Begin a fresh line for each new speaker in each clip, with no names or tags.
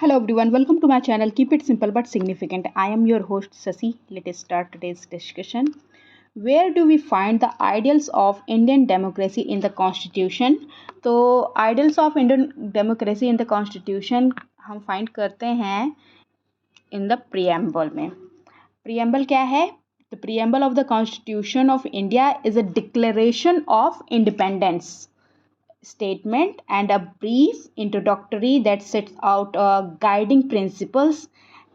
Hello everyone, welcome to my channel. Keep it simple but significant. I am your host Sasi. Let us start today's discussion. Where do we find the ideals of Indian democracy in the Constitution? तो ideals of Indian democracy in the Constitution हम find करते हैं in the preamble में. Preamble क्या है? The preamble of the Constitution of India is a declaration of independence statement and a brief introductory that sets out guiding principles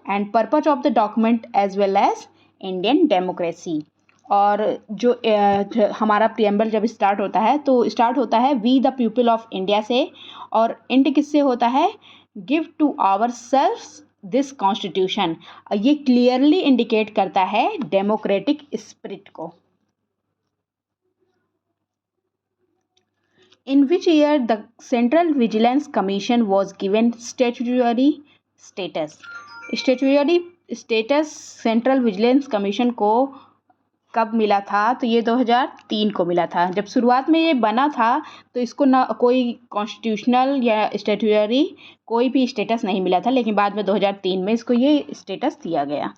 and purpose of the document as well as Indian democracy. और जो हमारा preamble जब start होता है तो start होता है we the people of India से और एंड किससे होता है give to our self this constitution. ये क्लियरली इंडिकेट करता है डेमोक्रेटिक स्पिरिट को. In which year the Central Vigilance Commission was given statutory status? Statutory status Central Vigilance Commission को कब मिला था? तो ये 2003 को मिला था. जब शुरुआत में ये बना था तो इसको ना कोई कॉन्स्टिट्यूशनल या स्टैट्यूटरी कोई भी स्टेटस नहीं मिला था, लेकिन बाद में 2003 में इसको ये स्टेटस दिया गया.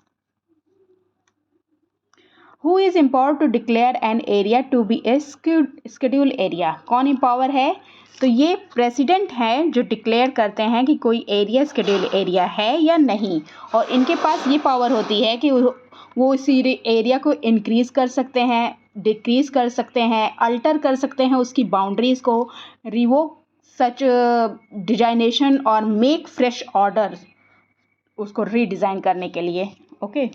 Who is empowered to declare an area to be a scheduled area? कौन एम्पावर है? तो ये प्रेसिडेंट है जो डिक्लेयर करते हैं कि कोई एरिया स्केड्यूल एरिया है या नहीं, और इनके पास ये पावर होती है कि वो इसी एरिया को इंक्रीज़ कर सकते हैं, डिक्रीज़ कर सकते हैं, अल्टर कर सकते हैं उसकी बाउंड्रीज़ को, रिवोक सच डिजाइनेशन और मेक फ्रेश ऑर्डर उसको रीडिज़ाइन करने के लिए. Okay.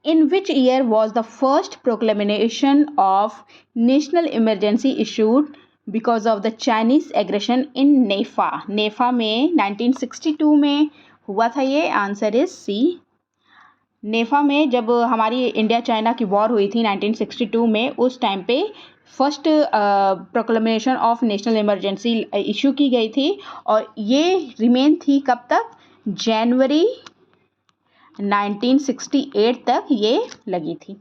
In which year was the first proclamation of national emergency issued because of the Chinese aggression in नेफा? नेफा में 1962 में हुआ था. ये आंसर इज सी. नेफा में जब हमारी इंडिया चाइना की वॉर हुई थी 1962 में, उस टाइम पे first proclamation of national emergency issue की गई थी, और ये रिमेन थी कब तक? जनवरी 1968 तक ये लगी थी.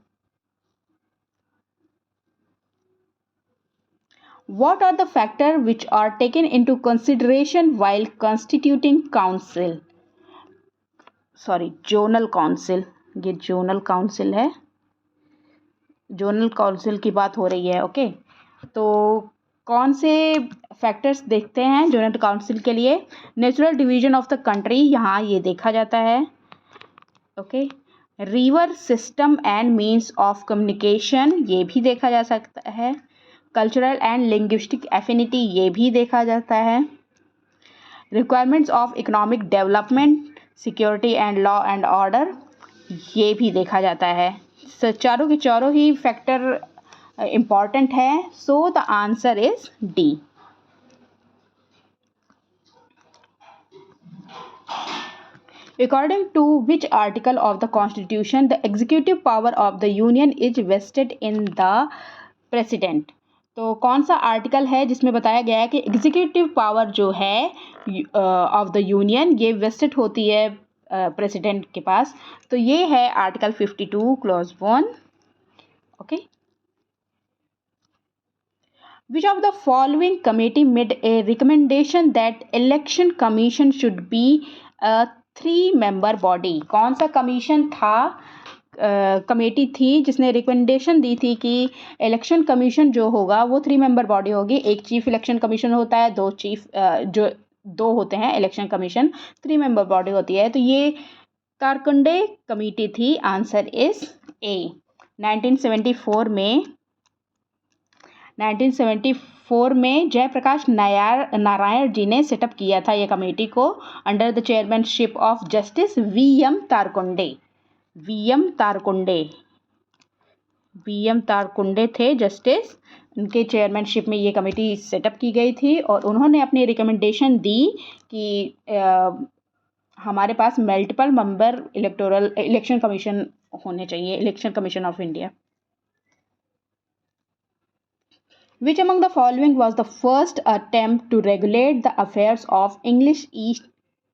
What are the factors which are taken into consideration while constituting council? Zonal council. ये जोनल काउंसिल है. जोनल काउंसिल की बात हो रही है. ओके. तो कौन से फैक्टर्स देखते हैं जोनल काउंसिल के लिए? Natural division of the country, यहाँ ये देखा जाता है. Okay. River system and means of communication, ये भी देखा जा सकता है. कल्चरल एंड लिंग्विस्टिक एफिनिटी, ये भी देखा जाता है. Requirements of economic development, security and law and order, ये भी देखा जाता है. चारों के चारों ही फैक्टर इम्पॉर्टेंट है. So the answer is D. According to which article of the Constitution the executive power of the Union is vested in the President? तो कौन सा आर्टिकल है जिसमें बताया गया है कि एग्जीक्यूटिव पावर जो है ऑफ द यूनियन ये वेस्टेड होती है प्रेसिडेंट के पास? तो ये है article 52 clause 1. Okay. Which of the following committee made a recommendation that election commission should be a 3-member body? कौन सा कमीशन था, कमेटी थी जिसने रिकमेंडेशन दी थी कि इलेक्शन कमीशन जो होगा वो 3-member बॉडी होगी. एक चीफ इलेक्शन कमीशन होता है, दो होते हैं इलेक्शन कमीशन, 3-member बॉडी होती है. तो ये तारकुंडे कमेटी थी. Answer is a. 1974 में जयप्रकाश नारायण जी ने सेटअप किया था ये कमेटी को under the chairmanship of justice V M. Tarkunde थे जस्टिस. उनके चेयरमैनशिप में ये कमेटी सेटअप की गई थी, और उन्होंने अपनी रिकमेंडेशन दी कि हमारे पास मल्टीपल मेंबर इलेक्शन कमीशन होने चाहिए, election commission of India. Which among the following was the first attempt to regulate the affairs of English East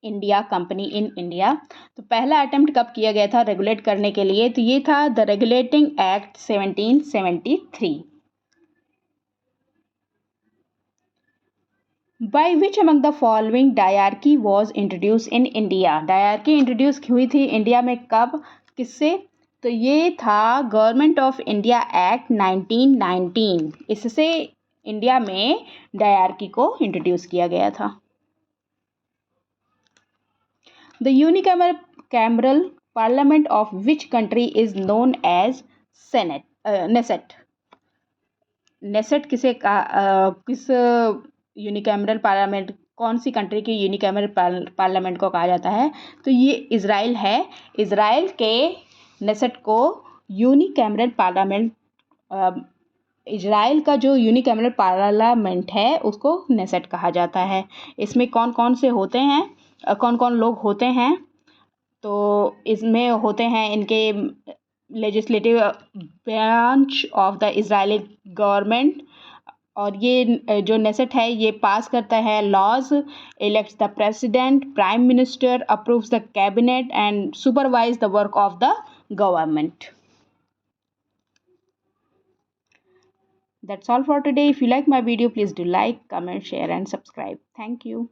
India Company in India? तो पहला अटेम्प्ट कब किया गया था रेगुलेट करने के लिए? तो ये था the regulating act 1773. By which among the following dyarchy was introduce in India. Dyarchy introduce हुई थी इंडिया में कब, किससे? तो ये था गवर्नमेंट ऑफ इंडिया एक्ट 1919। इससे इंडिया में डायरकी को इंट्रोड्यूस किया गया था। The unicameral parliament of which country is known as senate Knesset. Knesset किसे किस यूनिकैमरल पार्लियामेंट, कौन सी कंट्री की यूनिकैमरल पार्लियामेंट को कहा जाता है? तो ये इज़राइल है। इज़राइल के नेसेट को यूनिकैमरल पार्लियामेंट, इज़राइल का जो यूनिकैमरल पार्लियामेंट है उसको नेसेट कहा जाता है। इसमें कौन कौन से होते हैं, कौन कौन लोग होते हैं? तो इसमें होते हैं इनके legislative branch of the Israeli government, और ये जो नेसेट है ये पास करता है laws, elects the president, prime minister, approves the cabinet and supervise the work of the government. That's all for today. If you like my video, please do like, comment, share and subscribe. Thank you.